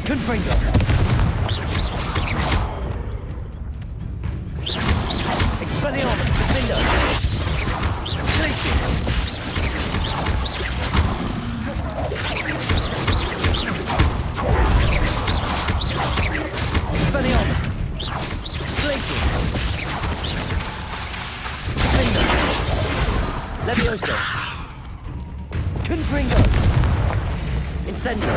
Confringo. Expelliarmus, Defender. Glacius. Expelliarmus. Glacius. Defender. Levioso. Confringo. Incendio.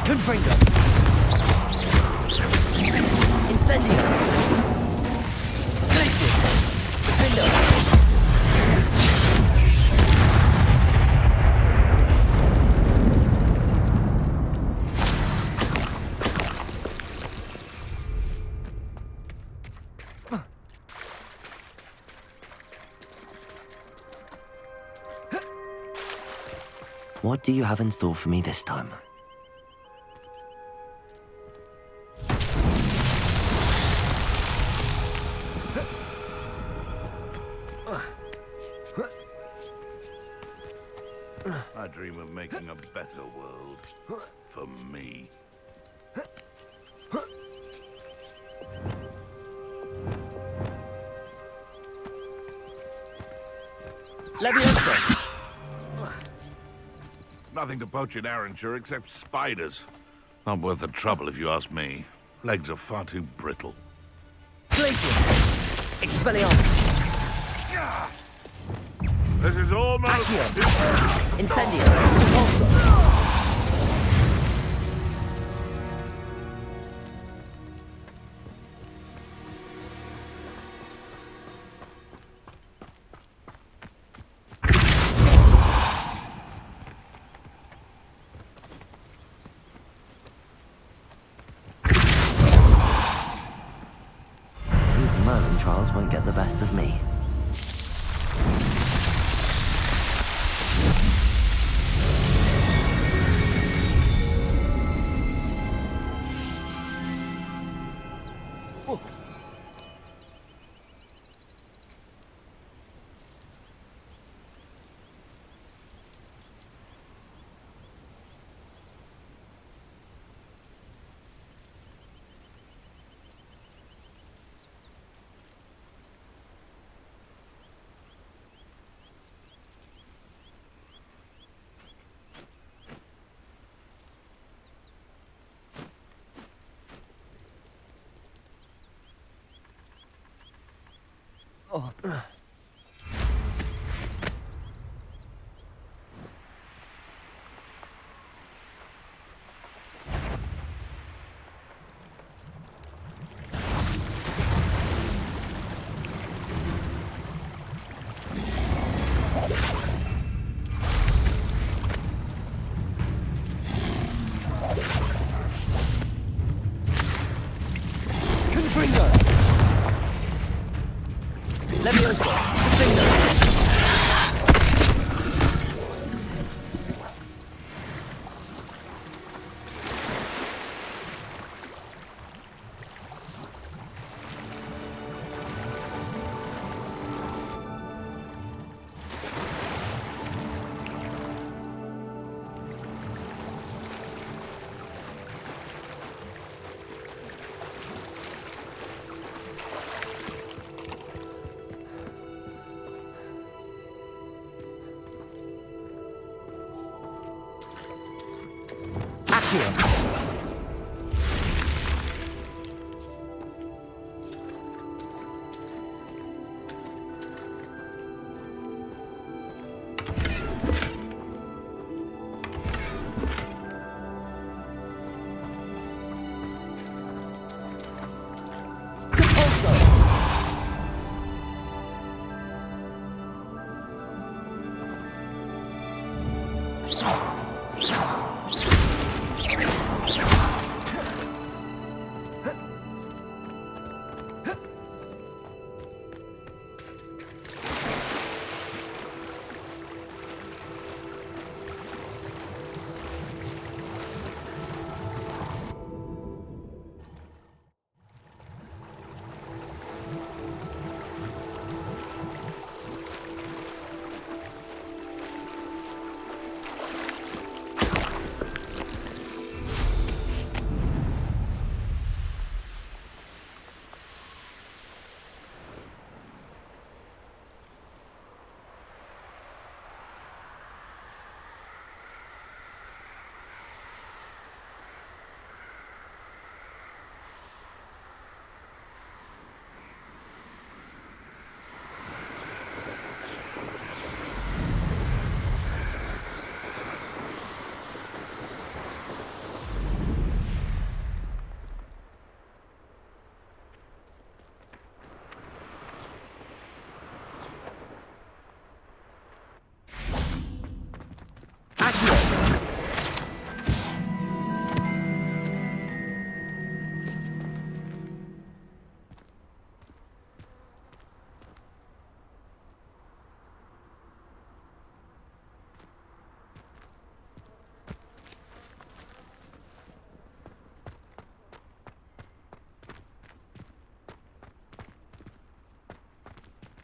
Confringo. Incendio. Glacius. Defender. What do you have in store for me this time? I dream of making a better world for me. Levioso. Nothing to poach in Arranshire except spiders. Not worth the trouble if you ask me. Legs are far too brittle. Glacius. Expelliarmus. This is almost... Accio. Incendio. Repulsor. These Merlin trials won't get the best of me. Oh. Confringo. Levioso. Defender. Accio. Repulsor.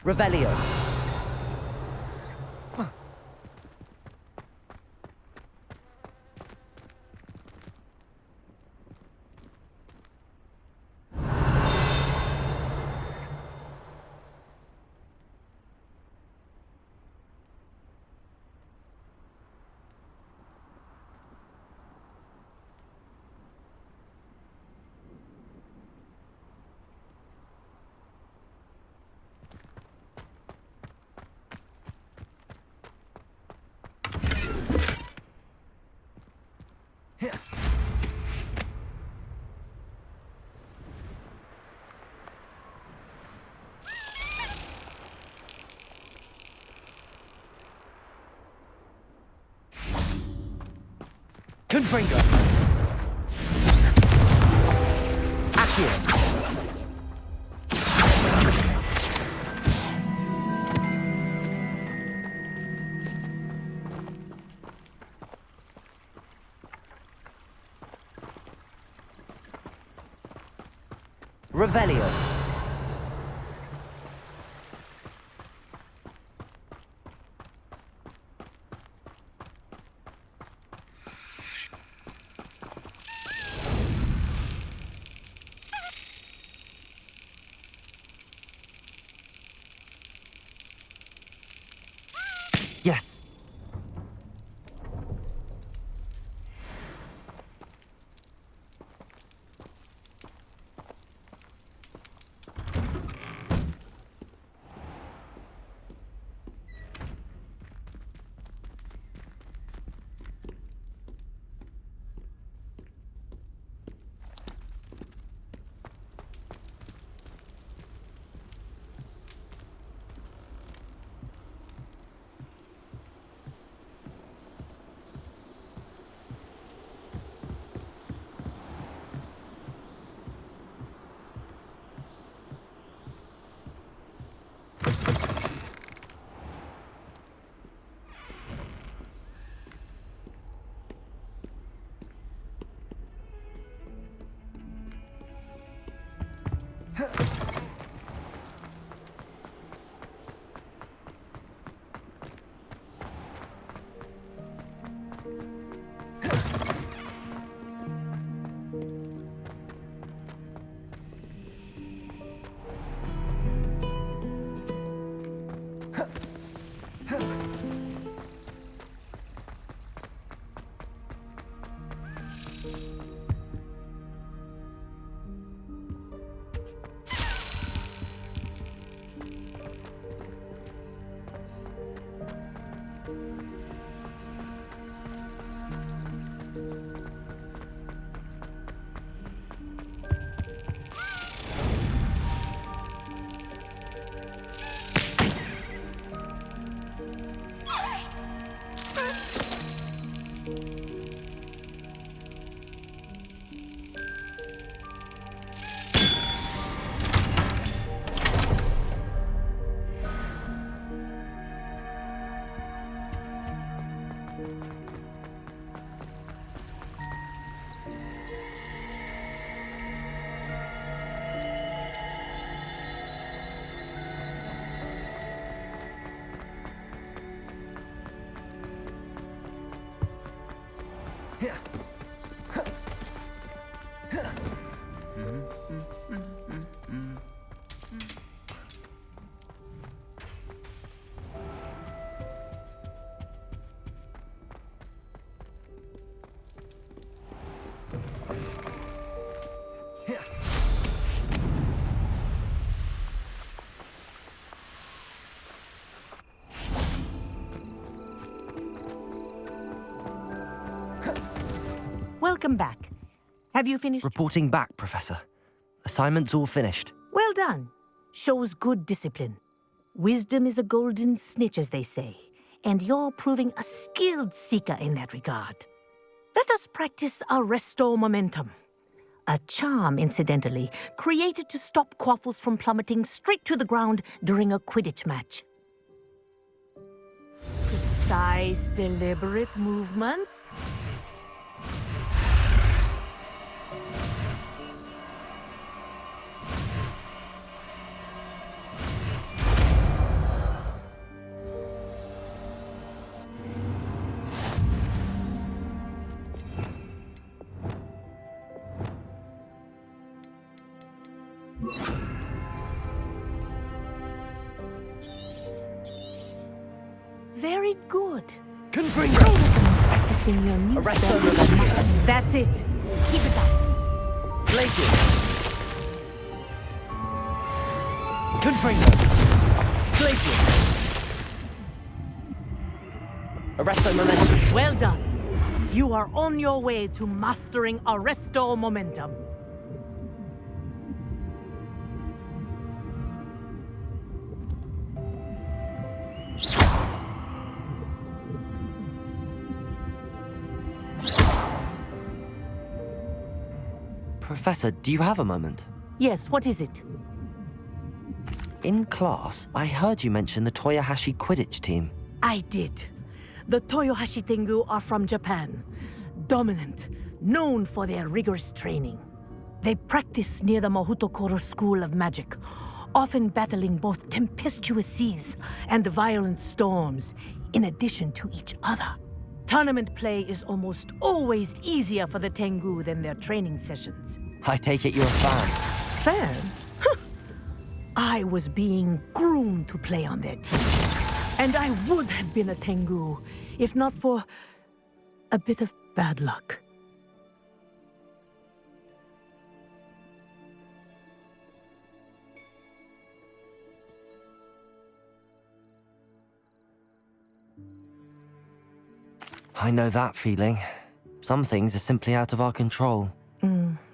Revelio. Confringo. Accio. Revelio. Yes. Welcome back. Have you finished? Reporting back, Professor. Assignment's all finished. Well done. Shows good discipline. Wisdom is a golden snitch, as they say, and you're proving a skilled seeker in that regard. Let us practice our restore momentum. A charm, incidentally, created to stop quaffles from plummeting straight to the ground during a Quidditch match. Precise, deliberate movements. Very good. Confringo. Practicing your new Arresto style. Momentum. That's it. Keep it up. Glacius. Confringo. Glacius. Arresto Momentum. Well done. You are on your way to mastering Arresto Momentum. Professor, do you have a moment? Yes, what is it? In class, I heard you mention the Toyohashi Quidditch team. I did. The Toyohashi Tengu are from Japan. Dominant, known for their rigorous training. They practice near the Mahutokoro School of Magic, often battling both tempestuous seas and violent storms, in addition to each other. Tournament play is almost always easier for the Tengu than their training sessions. I take it you're a fan. Fan? I was being groomed to play on their team. And I would have been a Tengu, if not for a bit of bad luck. I know that feeling. Some things are simply out of our control.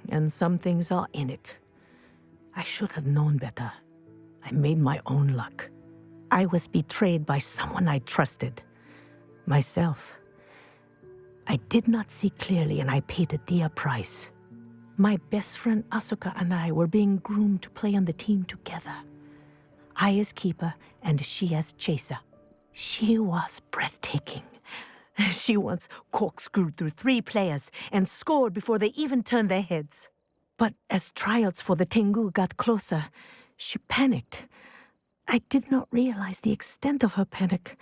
And some things are in it. I should have known better. I made my own luck. I was betrayed by someone I trusted. Myself. I did not see clearly and I paid a dear price. My best friend Asuka and I were being groomed to play on the team together. I as keeper and she as chaser. She was breathtaking. She once corkscrewed through 3 players and scored before they even turned their heads. But as tryouts for the Tengu got closer, she panicked. I did not realize the extent of her panic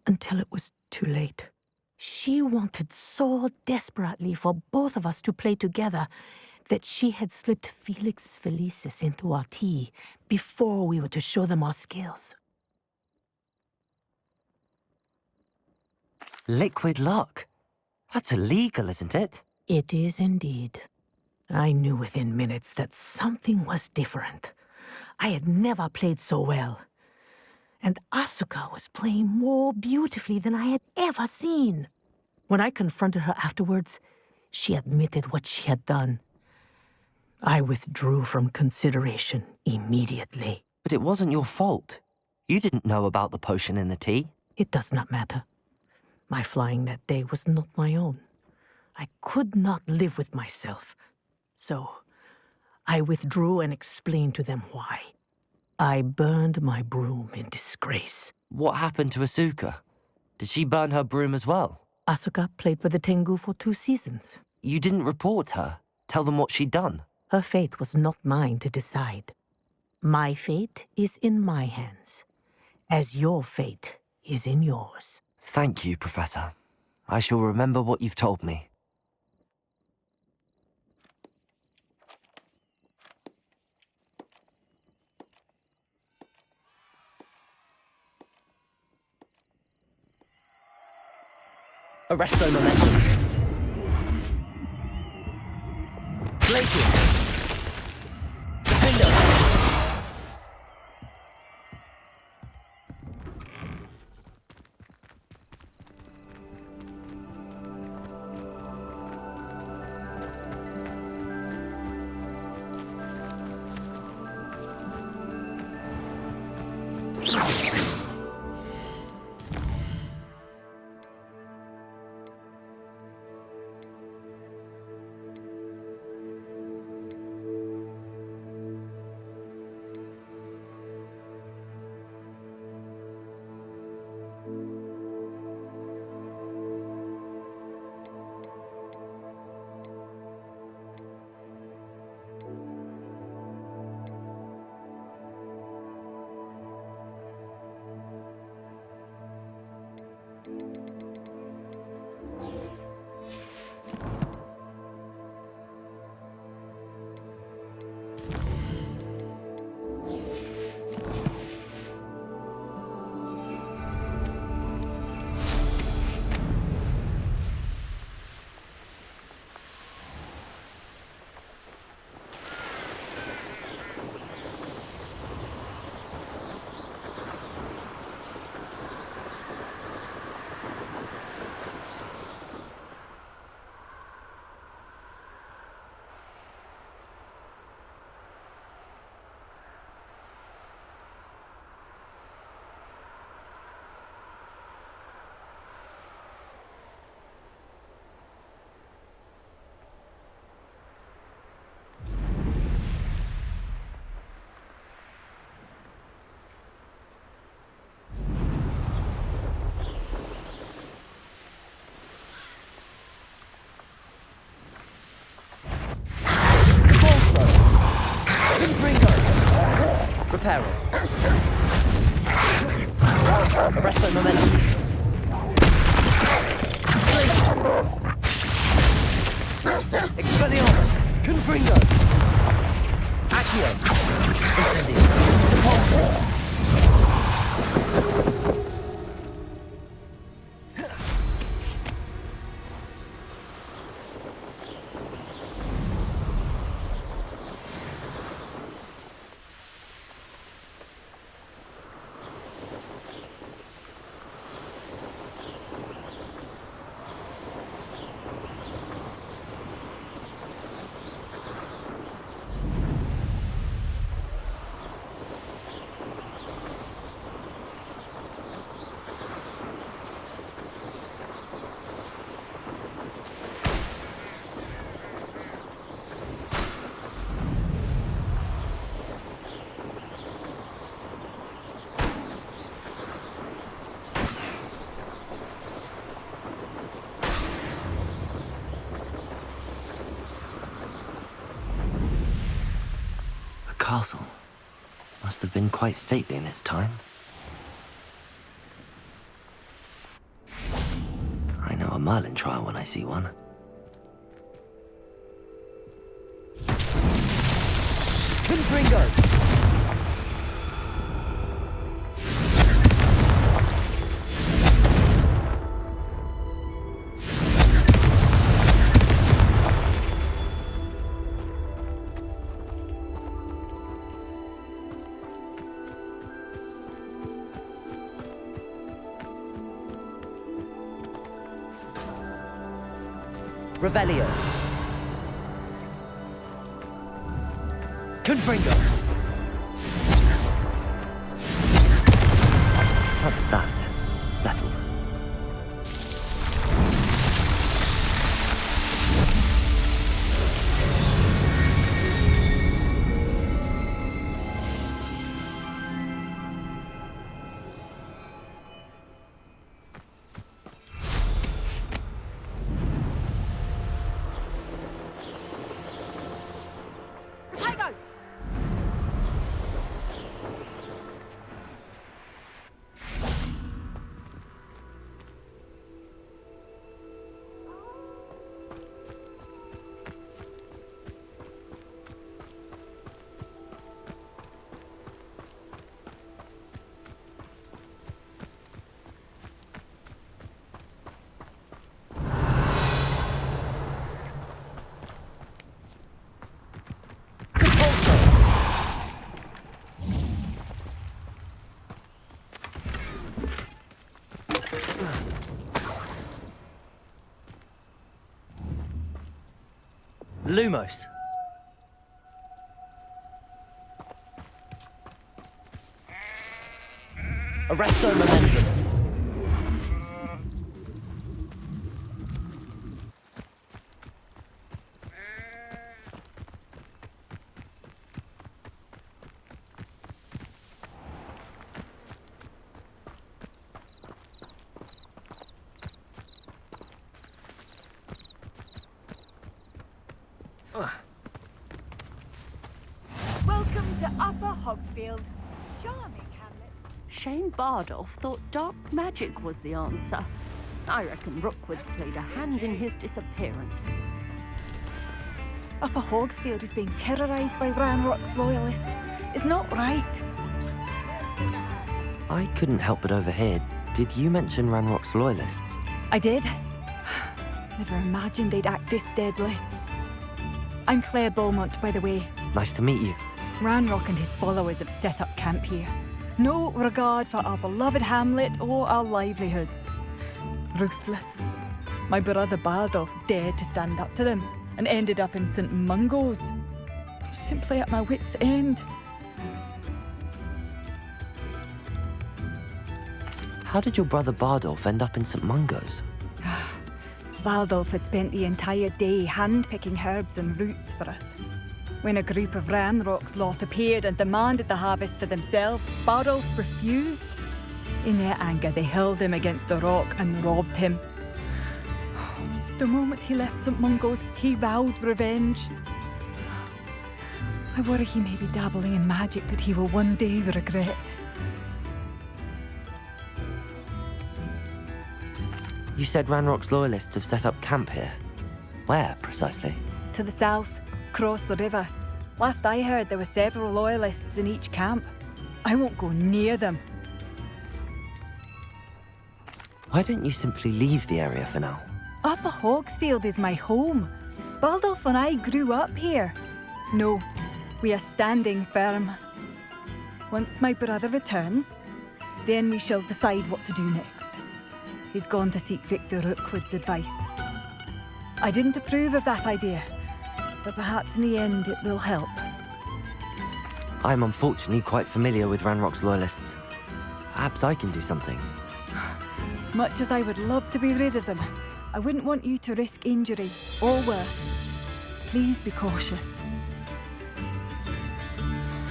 until it was too late. She wanted so desperately for both of us to play together that she had slipped Felix Felicis into our tea before we were to show them our skills. Liquid luck? That's illegal, isn't it? It is indeed. I knew within minutes that something was different. I had never played so well. And Asuka was playing more beautifully than I had ever seen. When I confronted her afterwards, she admitted what she had done. I withdrew from consideration immediately. But it wasn't your fault. You didn't know about the potion in the tea. It does not matter. My flying that day was not my own. I could not live with myself. So, I withdrew and explained to them why. I burned my broom in disgrace. What happened to Asuka? Did she burn her broom as well? Asuka played for the Tengu for 2 seasons. You didn't report her? Tell them what she'd done? Her fate was not mine to decide. My fate is in my hands, as your fate is in yours. Thank you, Professor. I shall remember what you've told me. Arresto Momentum. Glacius. Defender. peril. Arresto momentum. Expelliarmus. Confringo. Accio. Incendio. Impulso. Castle must have been quite stately in its time. I know a Merlin trial when I see one. Confringo. Revelio. Confringo. That's that. Settled. Lumos. Arresto momentum. Welcome to Upper Hogsfield. Charming hamlet. Shane Bardolph thought dark magic was the answer. I reckon Rookwood's played a hand in his disappearance. Upper Hogsfield is being terrorised by Ranrock's loyalists. It's not right. I couldn't help but overhear. Did you mention Ranrock's loyalists? I did. Never imagined they'd act this deadly. I'm Claire Beaumont, by the way. Nice to meet you. Ranrock and his followers have set up camp here. No regard for our beloved hamlet or our livelihoods. Ruthless. My brother Bardolph dared to stand up to them and ended up in St. Mungo's. Simply at my wit's end. How did your brother Bardolph end up in St. Mungo's? Bardolph had spent the entire day hand-picking herbs and roots for us. When a group of Ranrock's lot appeared and demanded the harvest for themselves, Bardolph refused. In their anger, they hurled him against a rock and robbed him. The moment he left St. Mungo's, he vowed revenge. I worry he may be dabbling in magic that he will one day regret. You said Ranrock's loyalists have set up camp here. Where, precisely? To the south, across the river. Last I heard, there were several loyalists in each camp. I won't go near them. Why don't you simply leave the area for now? Upper Hogsfield is my home. Baldolph and I grew up here. No, we are standing firm. Once my brother returns, then we shall decide what to do next. He's gone to seek Victor Rookwood's advice. I didn't approve of that idea, but perhaps in the end it will help. I'm unfortunately quite familiar with Ranrock's loyalists. Perhaps I can do something. Much as I would love to be rid of them, I wouldn't want you to risk injury, or worse. Please be cautious.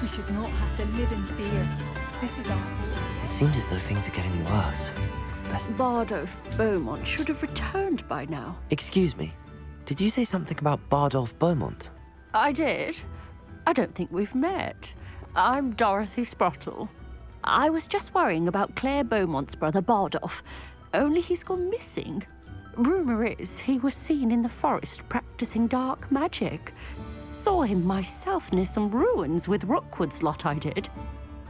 We should not have to live in fear. This is our home. It seems as though things are getting worse. Bardolph Beaumont should have returned by now. Excuse me. Did you say something about Bardolph Beaumont? I did. I don't think we've met. I'm Dorothy Sprottle. I was just worrying about Claire Beaumont's brother Bardolph, only he's gone missing. Rumour is he was seen in the forest practicing dark magic. Saw him myself near some ruins with Rookwood's lot I did.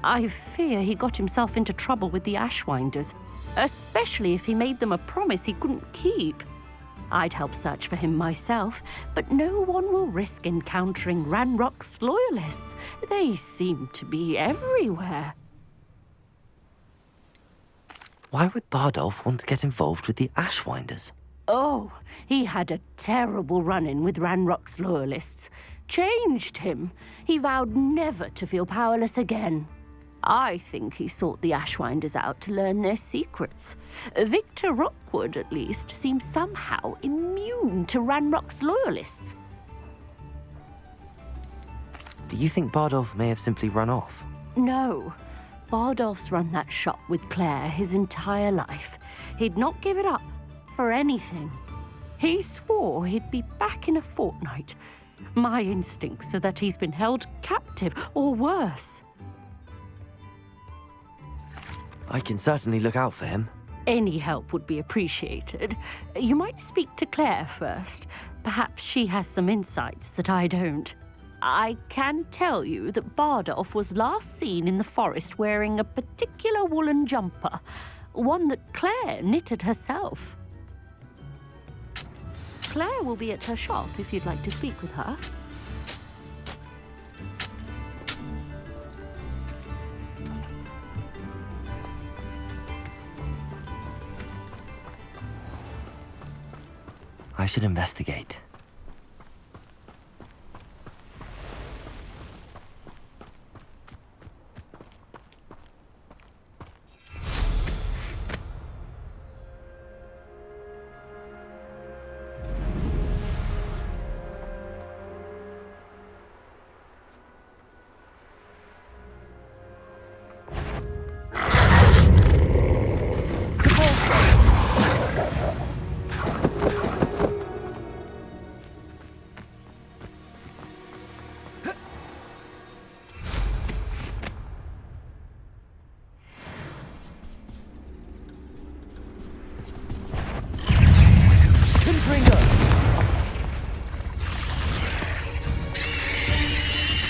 I fear he got himself into trouble with the Ashwinders, especially if he made them a promise he couldn't keep. I'd help search for him myself, but no one will risk encountering Ranrock's loyalists. They seem to be everywhere. Why would Bardolph want to get involved with the Ashwinders? Oh, he had a terrible run-in with Ranrock's loyalists. Changed him. He vowed never to feel powerless again. I think he sought the Ashwinders out to learn their secrets. Victor Rookwood, at least, seems somehow immune to Ranrock's loyalists. Do you think Bardolph may have simply run off? No. Bardolph's run that shop with Claire his entire life. He'd not give it up for anything. He swore he'd be back in a fortnight. My instincts are that he's been held captive, or worse. I can certainly look out for him. Any help would be appreciated. You might speak to Claire first. Perhaps she has some insights that I don't. I can tell you that Bardolph was last seen in the forest wearing a particular woolen jumper, one that Claire knitted herself. Claire will be at her shop if you'd like to speak with her. I should investigate.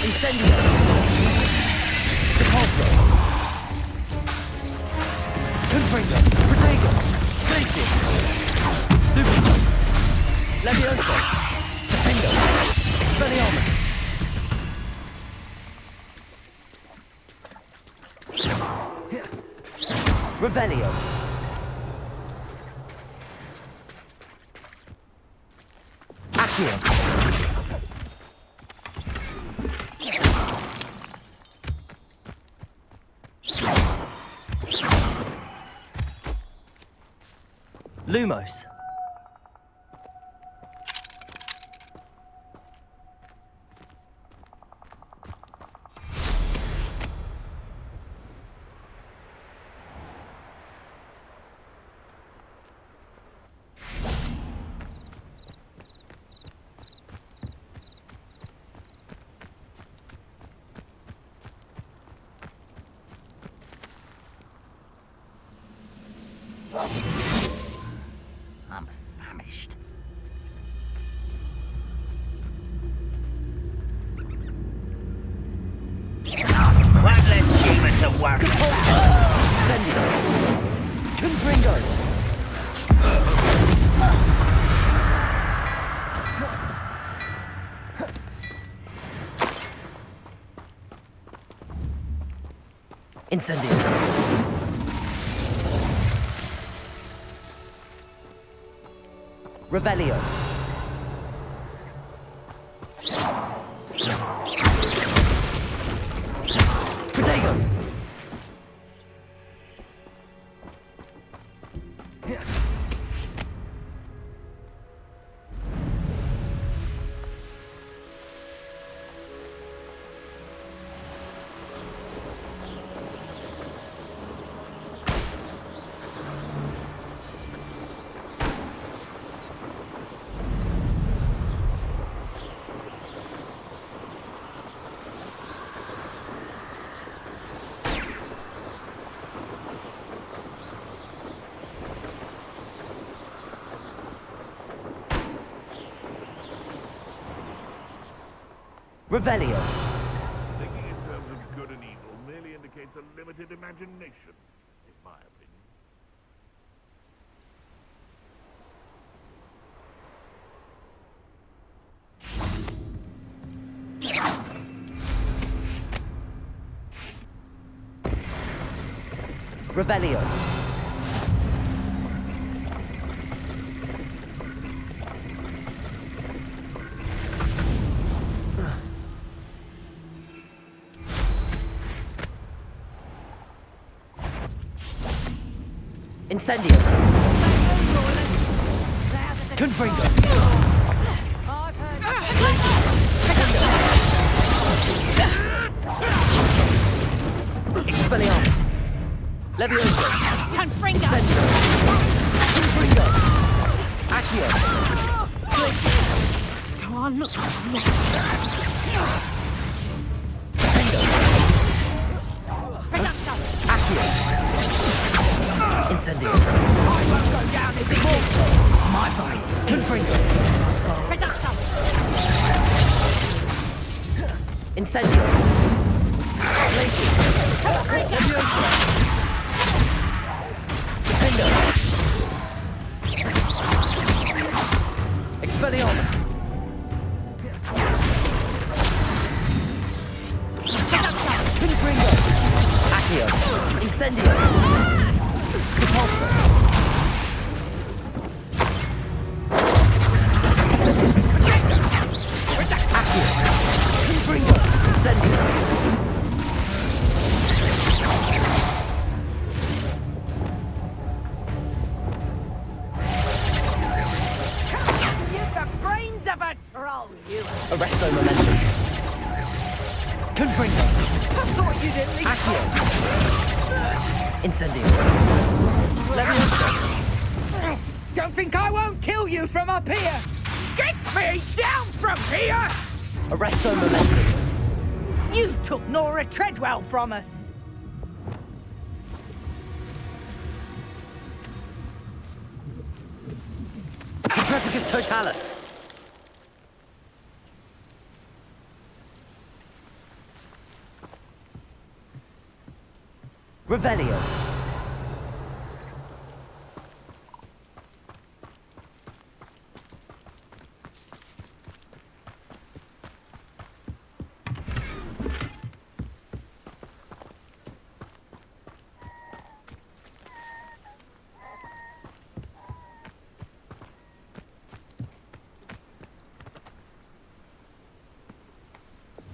Incendio! Repulsor! Confringo! Protego! Glacius! Stupido! Levioso! Defendo! Expelliarmus! Revelio! Accio! Lumos. I'm famished. One less demon to worry about. Incendio. Confringo. Incendio. Revelio. Protego. Revelio. Thinking in terms of good and evil merely indicates a limited imagination, in my opinion. Revelio. Incendio. Confringo. Expelliarmus. Levioso. Confringo! Incendio. Confringo. Accio. Oh, look. Accio. Incendio. I won't go down if it gets my body. Confringo. Incendio. Glacius. Levioso. Defendo. Expelliarmus. Confringo. Accio. Incendio. Repulsor. Accio. Confringo. Incendio. You've the brains of a troll, you. Arresto momentum. Confringo. I thought you'd at least... Accio. Incendio. Levioso. Don't think I won't kill you from up here! Get me down from here! Arresto momentum. You took Nora Treadwell from us! Petrificus totalis. Revelio.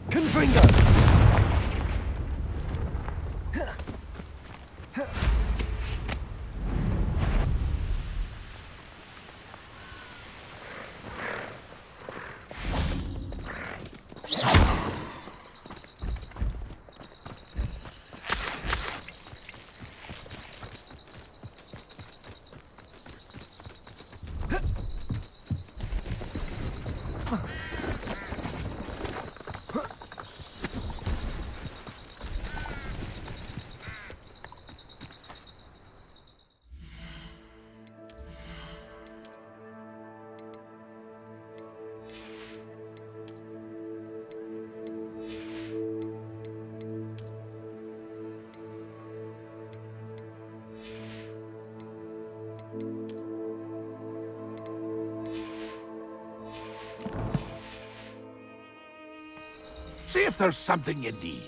Confringo. there's something you need.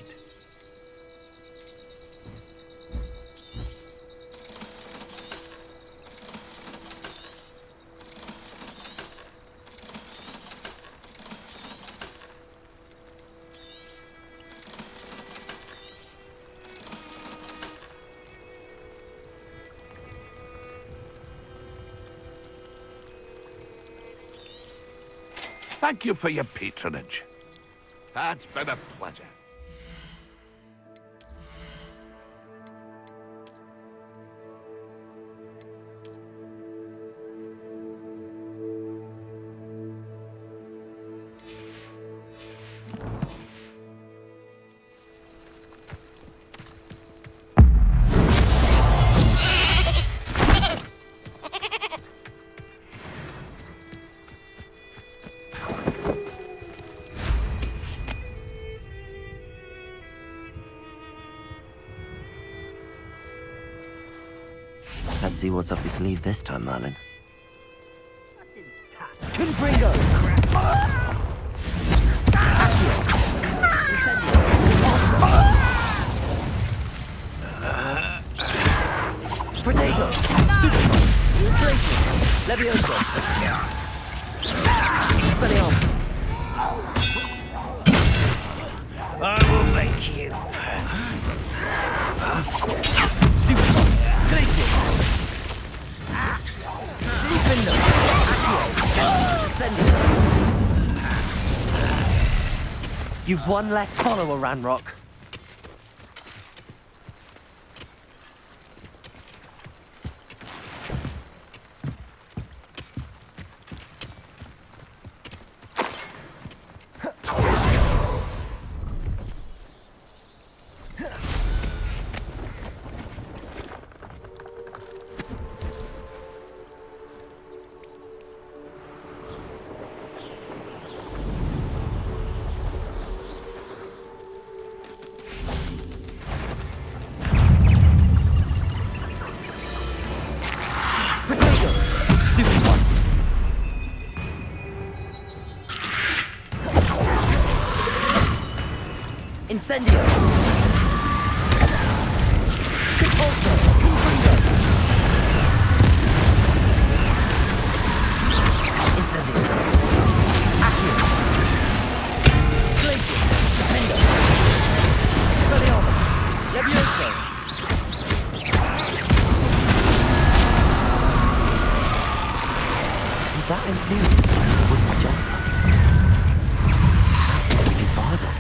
Thank you for your patronage. That's been a pleasure. Let's see what's up your sleeve this time, Merlin. Confringo! Protego! Stupefy! Tracy! Levioso! Expelliarmus! I will make you. Stupefy! Tracy! Defender! Accio! Incendio! You've one less follower, Ranrock. Incendio! Convulso! Confringo! Incendio! Accio! Glacier! Defendo! Expelliarmus! Levioso! Is that influence when you wouldn't jump? That must be Bardock.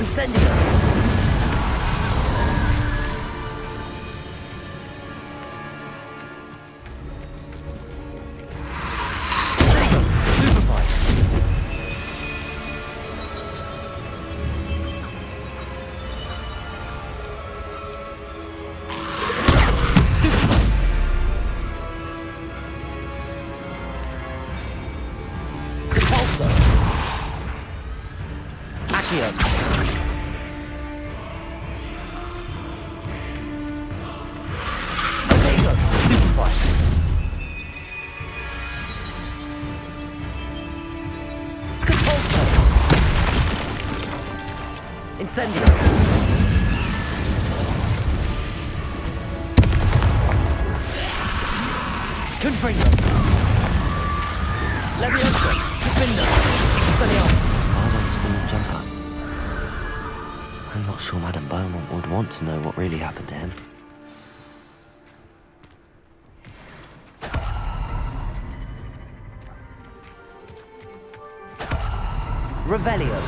Incendio! Stupefy! Stupefy! Repulsor! Accio! Incendio! Confringo! Levioso! Defender! Expelliarmus! Bardock's wouldn't jump up. I'm not sure Madame Beaumont would want to know what really happened to him. Revelio.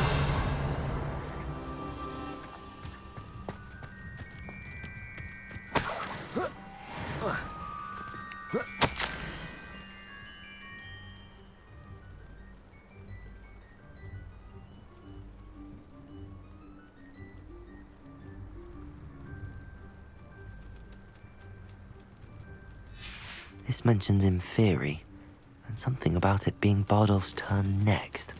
This mentions Inferi, and something about it being Bardolph's turn next.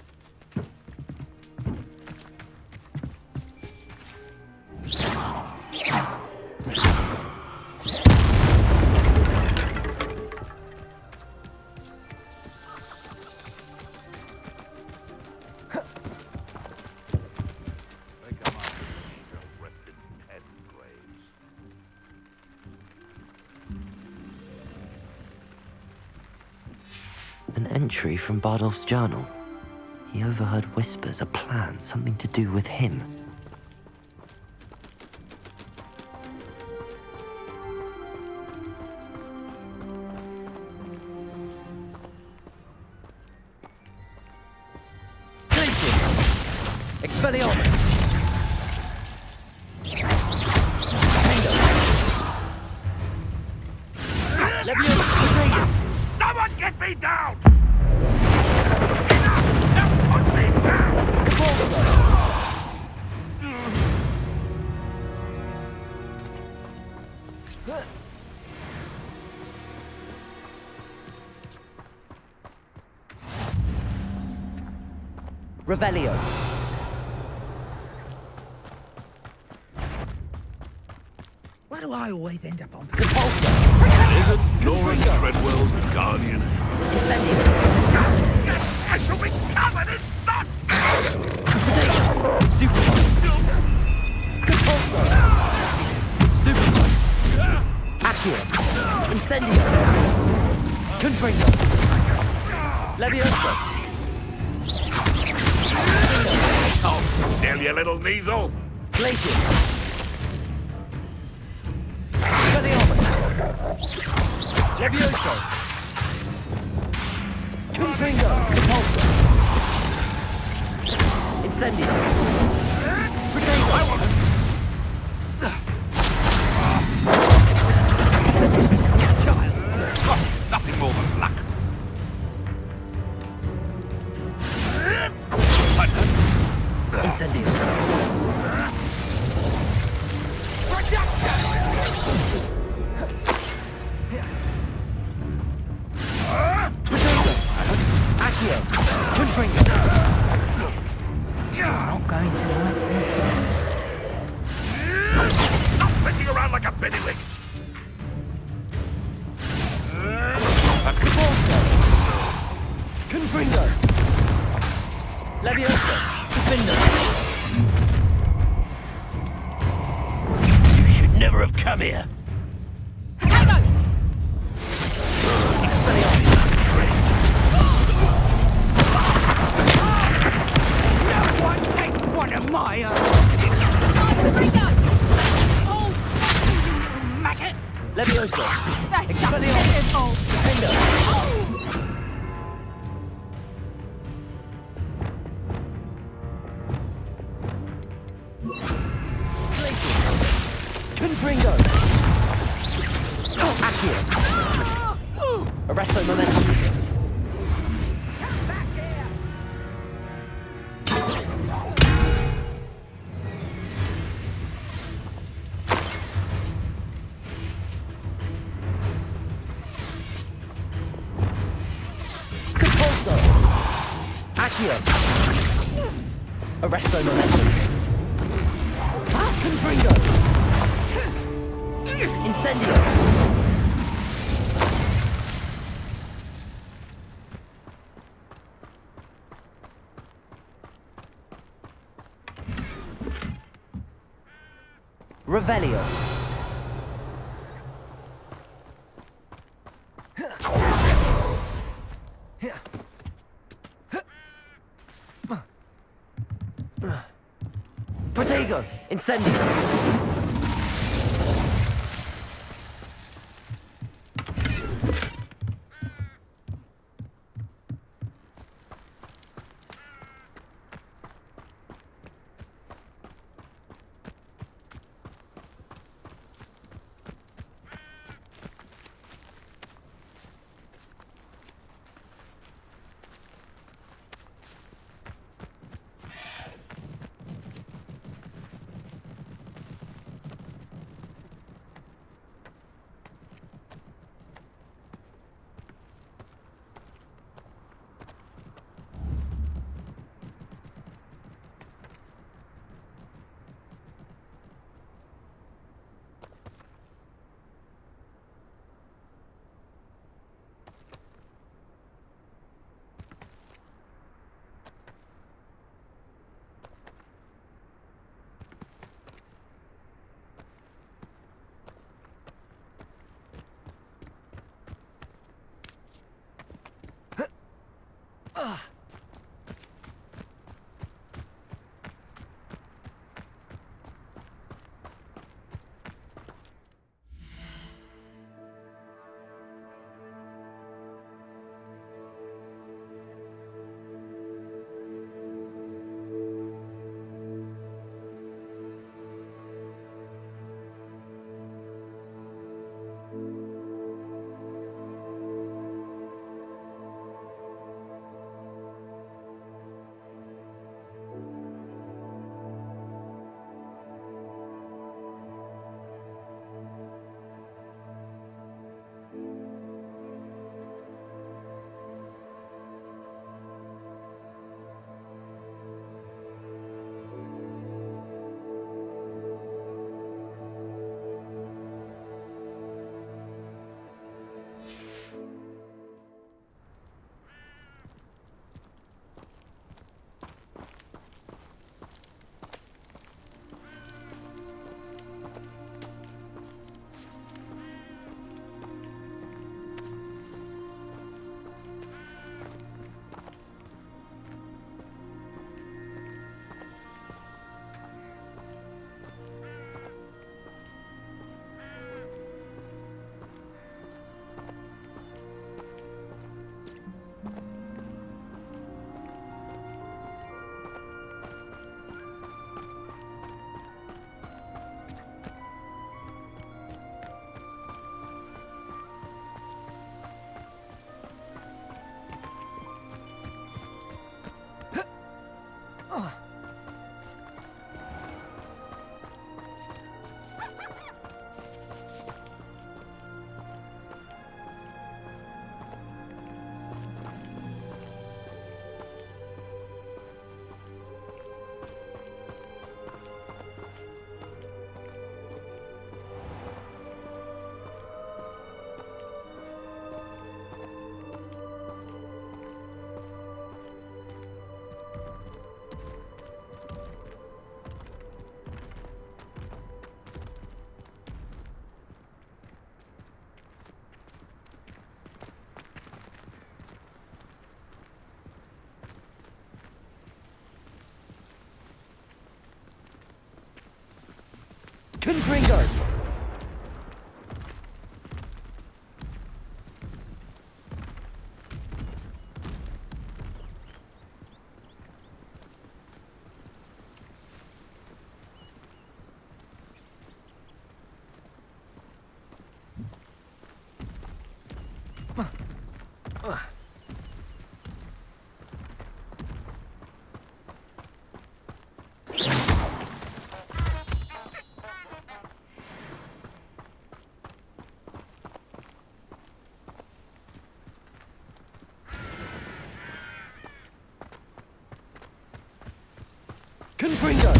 An entry from Bardolph's journal. He overheard whispers, a plan, something to do with him. Expelliarmus! Someone get me down! Enough! Now put me down! Revelio. Why do I always end up on Isn't Lauren Treadwell's guardian? Incendio. I shall be covered in soot! Stupefy! Compulso! Stupefy! Accio! Incendio! Confringo! Levioso! Oh, still, you little measle! Glacius! Expelliarmus! Levioso! Confringo! Compulso! Incendio! Protego! Nothing more than luck. Incendio! Accio! Confringo! Not going to like this. Stop flitting around like a binnywig! Compulso! Confringo! Levioso! Defender! You should never have come here! Expelliarmus! No one takes one of my own. Old you maggot. Levioso! That's Expelliarmus! Defender! Confringo! Accio! Arresto momentum! Compulso! Accio! Arresto momentum! Confringo! Incendio! Revelio! Protego! Incendio! Confringos! Confringo!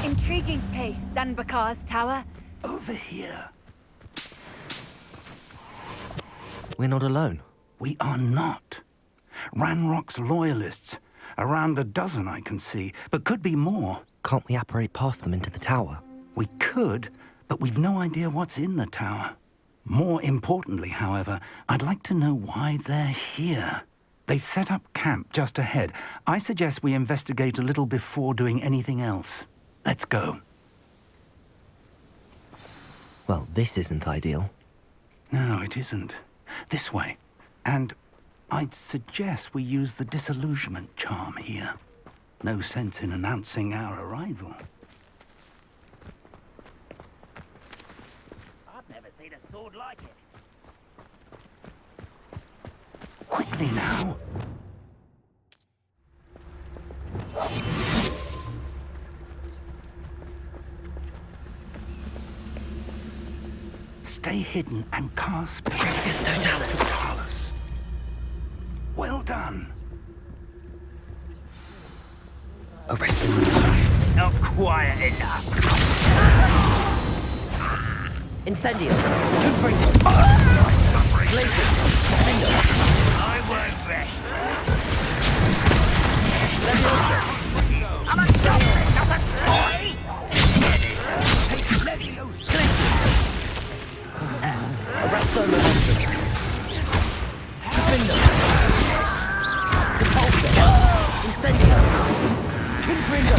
Intriguing place, Sanbakar's tower. Over here. We're not alone. We are not. Ranrock's loyalists. Around a dozen I can see, but could be more. Can't we apparate past them into the tower? We could, but we've no idea what's in the tower. More importantly, however, I'd like to know why they're here. They've set up camp just ahead. I suggest we investigate a little before doing anything else. Let's go. Well, this isn't ideal. No, it isn't. This way. And I'd suggest we use the disillusionment charm here. No sense in announcing our arrival. I've never seen a sword like it. Quickly now. Stay hidden and cast Praetorius Totalis. Well done. Arrest them. Not quiet enough. Incendio! Confringo! Glacius! Bingo! I won't rest. Leviosa! I'm a doctor, not a toy! Glacius! Arresto Momentum! Confringo! Depulso! Incendio! Confringo!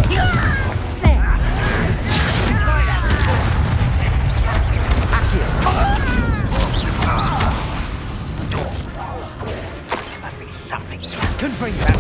Must be something. Confringo!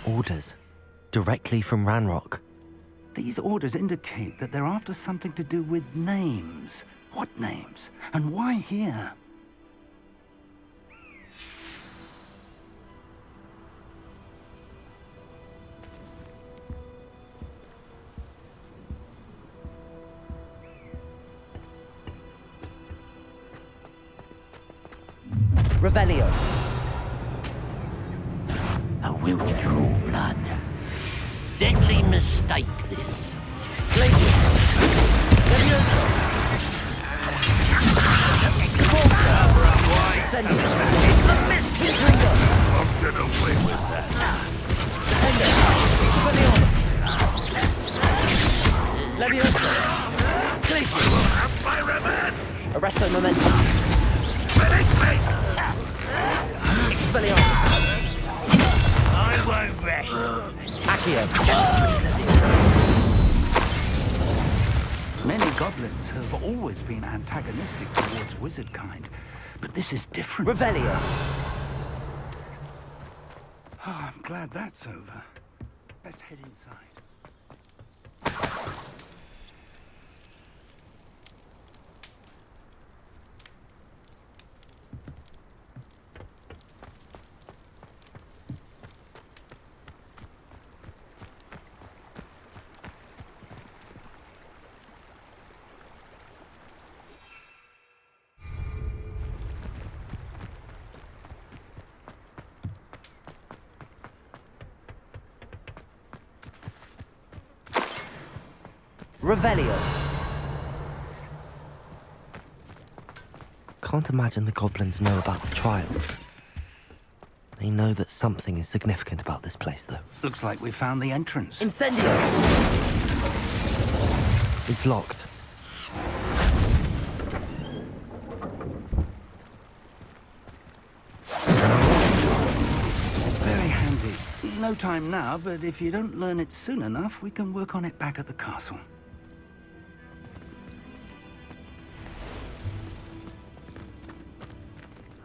Orders. Directly from Ranrock. These orders indicate that they're after something to do with names. What names? And why here? Revelio! A will draw blood. Deadly mistake, this. Glacius! Leviosa! Depulso! Incendio! Confringo! I'll get away with that. Leviosa! Glacius! Accio. Incendio. Many goblins have always been antagonistic towards wizard kind, but this is different. Revelio. Oh, I'm glad that's over. Let's head inside. Revelio. Can't imagine the goblins know about the trials. They know that something is significant about this place, though. Looks like we found the entrance. Incendio. It's locked. Very handy. No time now, but if you don't learn it soon enough, we can work on it back at the castle.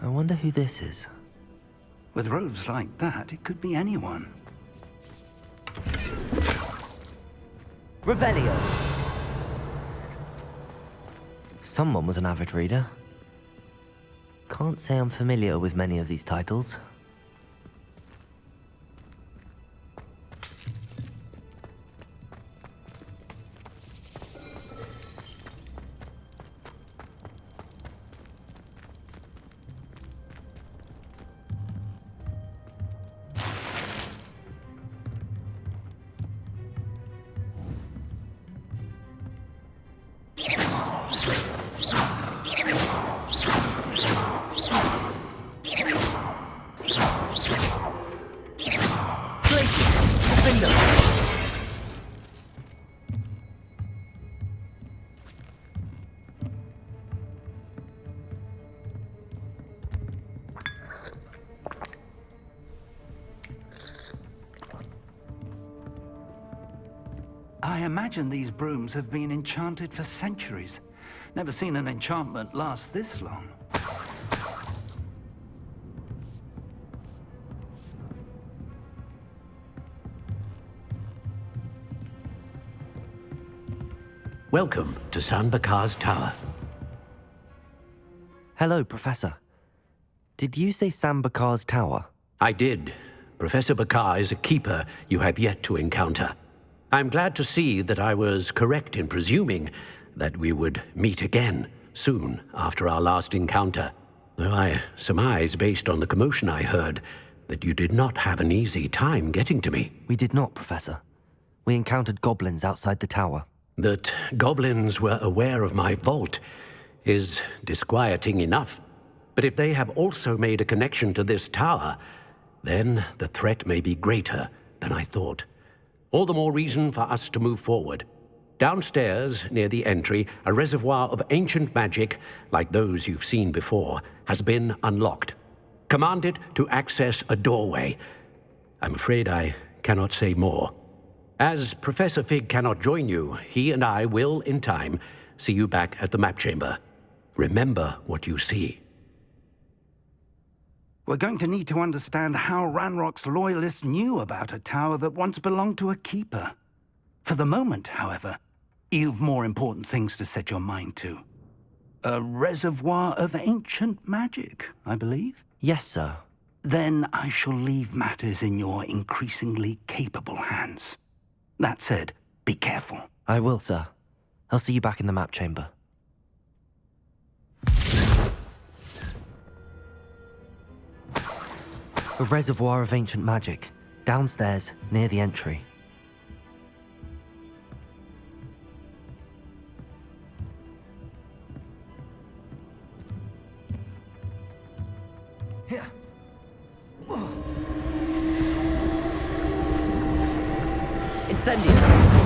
I wonder who this is. With robes like that, it could be anyone. Revelio. Someone was an avid reader. Can't say I'm familiar with many of these titles. I imagine these brooms have been enchanted for centuries. Never seen an enchantment last this long. Welcome to San Bakar's Tower. Hello, Professor. Did you say Sam Bakar's tower? I did. Professor Bakar is a keeper you have yet to encounter. I'm glad to see that I was correct in presuming that we would meet again soon after our last encounter, though I surmise, based on the commotion I heard, that you did not have an easy time getting to me. We did not, Professor. We encountered goblins outside the tower. That goblins were aware of my vault is disquieting enough. But if they have also made a connection to this tower, then the threat may be greater than I thought. All the more reason for us to move forward. Downstairs, near the entry, a reservoir of ancient magic, like those you've seen before, has been unlocked. Command it to access a doorway. I'm afraid I cannot say more. As Professor Fig cannot join you, he and I will, in time, see you back at the map chamber. Remember what you see. We're going to need to understand how Ranrock's loyalists knew about a tower that once belonged to a keeper. For the moment, however, you've more important things to set your mind to. A reservoir of ancient magic, I believe? Yes, sir. Then I shall leave matters in your increasingly capable hands. That said, be careful. I will, sir. I'll see you back in the map chamber. A reservoir of ancient magic, downstairs, near the entry. Here. Incendio.